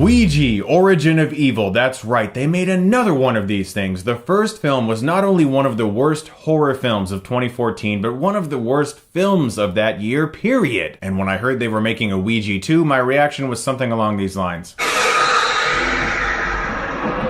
Ouija, Origin of Evil. That's right, they made another one of these things. The first film was not only one of the worst horror films of 2014, but one of the worst films of that year, period. And when I heard they were making a Ouija 2, my reaction was something along these lines.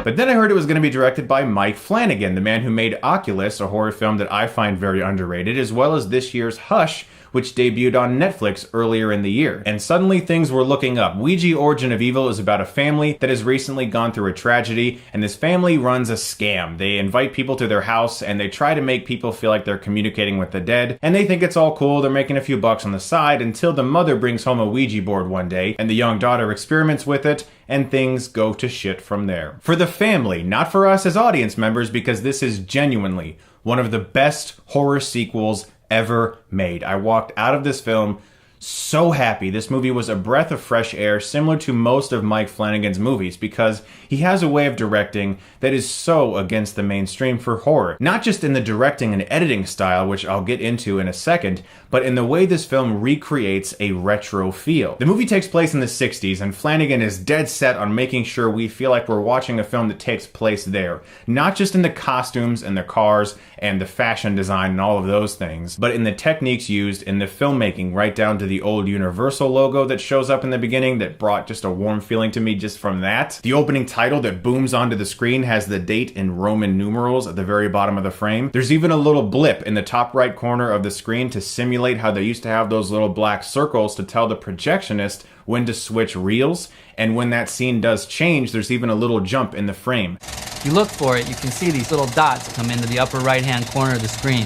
But then I heard it was going to be directed by Mike Flanagan, the man who made Oculus, a horror film that I find very underrated, as well as this year's Hush, which debuted on Netflix earlier in the year. And suddenly things were looking up. Ouija Origin of Evil is about a family that has recently gone through a tragedy, and this family runs a scam. They invite people to their house, and they try to make people feel like they're communicating with the dead, and they think it's all cool, they're making a few bucks on the side, until the mother brings home a Ouija board one day, and the young daughter experiments with it, and things go to shit from there. For the family, not for us as audience members, because this is genuinely one of the best horror sequels ever made. I walked out of this film so happy. This movie was a breath of fresh air, similar to most of Mike Flanagan's movies, because he has a way of directing that is so against the mainstream for horror. Not just in the directing and editing style, which I'll get into in a second, but in the way this film recreates a retro feel. The movie takes place in the 60s, and Flanagan is dead set on making sure we feel like we're watching a film that takes place there. Not just in the costumes and the cars and the fashion design and all of those things, but in the techniques used in the filmmaking, right down to the old Universal logo that shows up in the beginning that brought just a warm feeling to me just from that. The opening title that booms onto the screen has the date in Roman numerals at the very bottom of the frame. There's even a little blip in the top right corner of the screen to simulate how they used to have those little black circles to tell the projectionist when to switch reels, and when that scene does change, there's even a little jump in the frame. If you look for it, you can see these little dots come into the upper right-hand corner of the screen.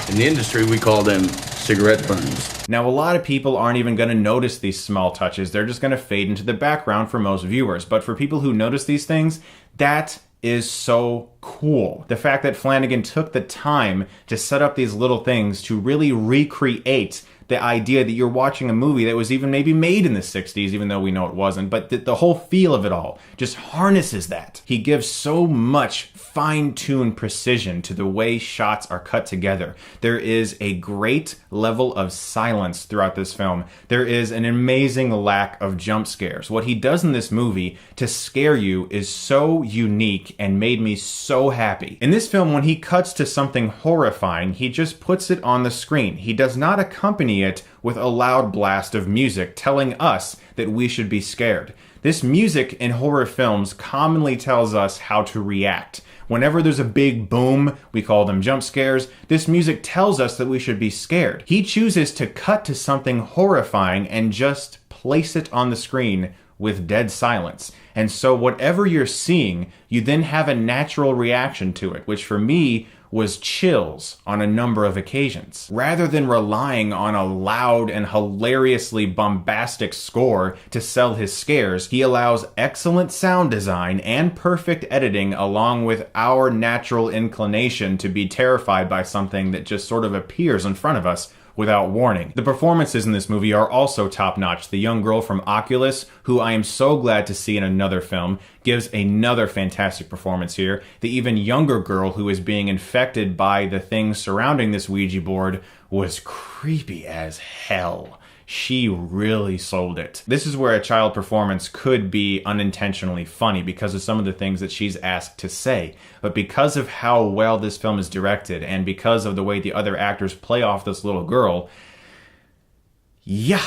In the industry, we call them cigarette burns. Now, a lot of people aren't even going to notice these small touches. They're just going to fade into the background for most viewers. But for people who notice these things, that is so cool. The fact that Flanagan took the time to set up these little things to really recreate the idea that you're watching a movie that was even maybe made in the 60s, even though we know it wasn't, but the whole feel of it all just harnesses that. He gives so much fine-tuned precision to the way shots are cut together. There is a great level of silence throughout this film. There is an amazing lack of jump scares. What he does in this movie to scare you is so unique and made me so happy. In this film, when he cuts to something horrifying, he just puts it on the screen. He does not accompany it with a loud blast of music telling us that we should be scared. This music in horror films commonly tells us how to react. Whenever there's a big boom, we call them jump scares, this music tells us that we should be scared. He chooses to cut to something horrifying and just place it on the screen with dead silence. And so whatever you're seeing, you then have a natural reaction to it, which for me was chills on a number of occasions. Rather than relying on a loud and hilariously bombastic score to sell his scares, he allows excellent sound design and perfect editing along with our natural inclination to be terrified by something that just sort of appears in front of us without warning. The performances in this movie are also top-notch. The young girl from Oculus, who I am so glad to see in another film, gives another fantastic performance here. The even younger girl who is being infected by the things surrounding this Ouija board was creepy as hell. She really sold it. This is where a child performance could be unintentionally funny because of some of the things that she's asked to say. But because of how well this film is directed and because of the way the other actors play off this little girl, yeah,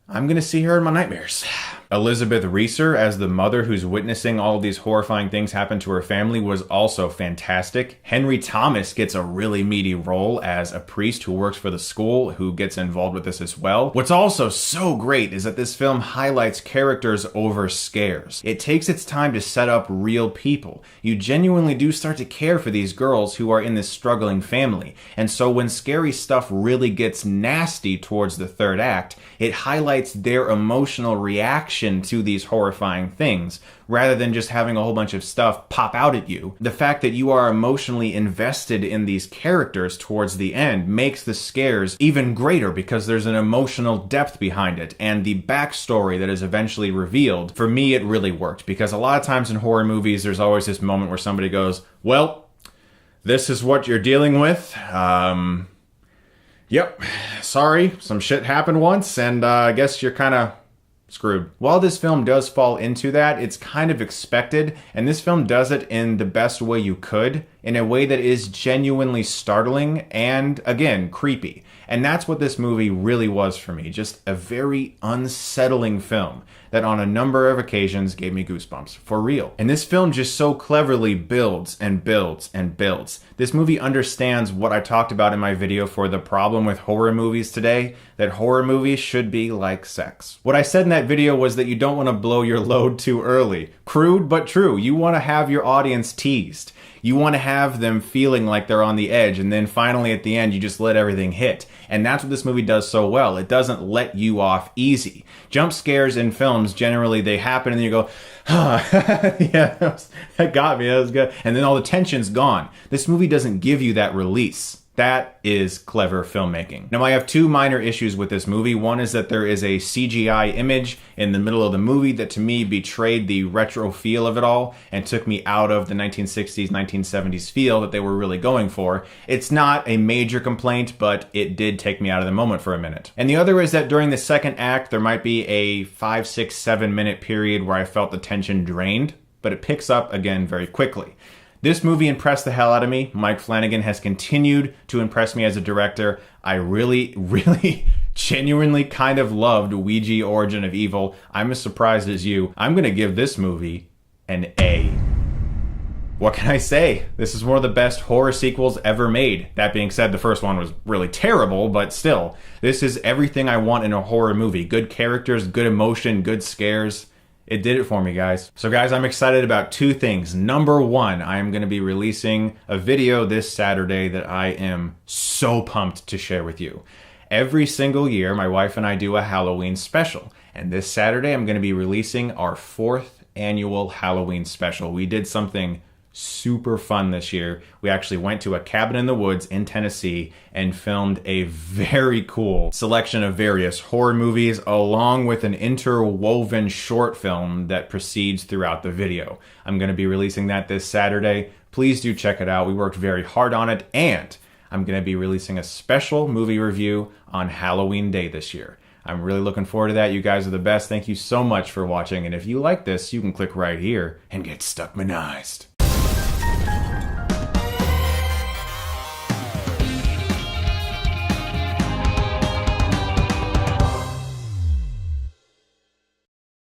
I'm gonna see her in my nightmares. Elizabeth Reaser as the mother who's witnessing all of these horrifying things happen to her family was also fantastic. Henry Thomas gets a really meaty role as a priest who works for the school who gets involved with this as well. What's also so great is that this film highlights characters over scares. It takes its time to set up real people. You genuinely do start to care for these girls who are in this struggling family. And so when scary stuff really gets nasty towards the third act, it highlights their emotional reaction to these horrifying things, rather than just having a whole bunch of stuff pop out at you. The fact that you are emotionally invested in these characters towards the end makes the scares even greater because there's an emotional depth behind it, and the backstory that is eventually revealed, for me it really worked, because a lot of times in horror movies there's always this moment where somebody goes, well, this is what you're dealing with, yep, sorry, some shit happened once, and I guess you're kind of screwed. While this film does fall into that, it's kind of expected, and this film does it in the best way you could, in a way that is genuinely startling and, again, creepy. And that's what this movie really was for me, just a very unsettling film that on a number of occasions gave me goosebumps, for real. And this film just so cleverly builds and builds and builds. This movie understands what I talked about in my video for the problem with horror movies today, that horror movies should be like sex. What I said in that video was that you don't want to blow your load too early. Crude but true. You want to have your audience teased. You want to have them feeling like they're on the edge, and then finally at the end you just let everything hit. And that's what this movie does so well. It doesn't let you off easy. Jump scares in films, generally they happen and then you go, yeah, that got me, that was good. And then all the tension's gone. This movie doesn't give you that release. That is clever filmmaking. Now, I have two minor issues with this movie. One is that there is a CGI image in the middle of the movie that to me betrayed the retro feel of it all and took me out of the 1960s, 1970s feel that they were really going for. It's not a major complaint, but it did take me out of the moment for a minute. And the other is that during the second act, there might be a 5, 6, 7 minute period where I felt the tension drained, but it picks up again very quickly. This movie impressed the hell out of me. Mike Flanagan has continued to impress me as a director. I really, genuinely kind of loved Ouija Origin of Evil. I'm as surprised as you. I'm going to give this movie an A. What can I say? This is one of the best horror sequels ever made. That being said, the first one was really terrible, but still, this is everything I want in a horror movie. Good characters, good emotion, good scares. It did it for me, guys. So guys, I'm excited about two things. Number one, I am going to be releasing a video this Saturday that I am so pumped to share with you. Every single year, my wife and I do a Halloween special. And this Saturday, I'm going to be releasing our 4th annual Halloween special. We did something super fun this year. We actually went to a cabin in the woods in Tennessee and filmed a very cool selection of various horror movies along with an interwoven short film that proceeds throughout the video. I'm going to be releasing that this Saturday. Please do check it out. We worked very hard on it, and I'm going to be releasing a special movie review on Halloween Day this year. I'm really looking forward to that. You guys are the best. Thank you so much for watching, and if you like this, you can click right here and get Stuckmanized.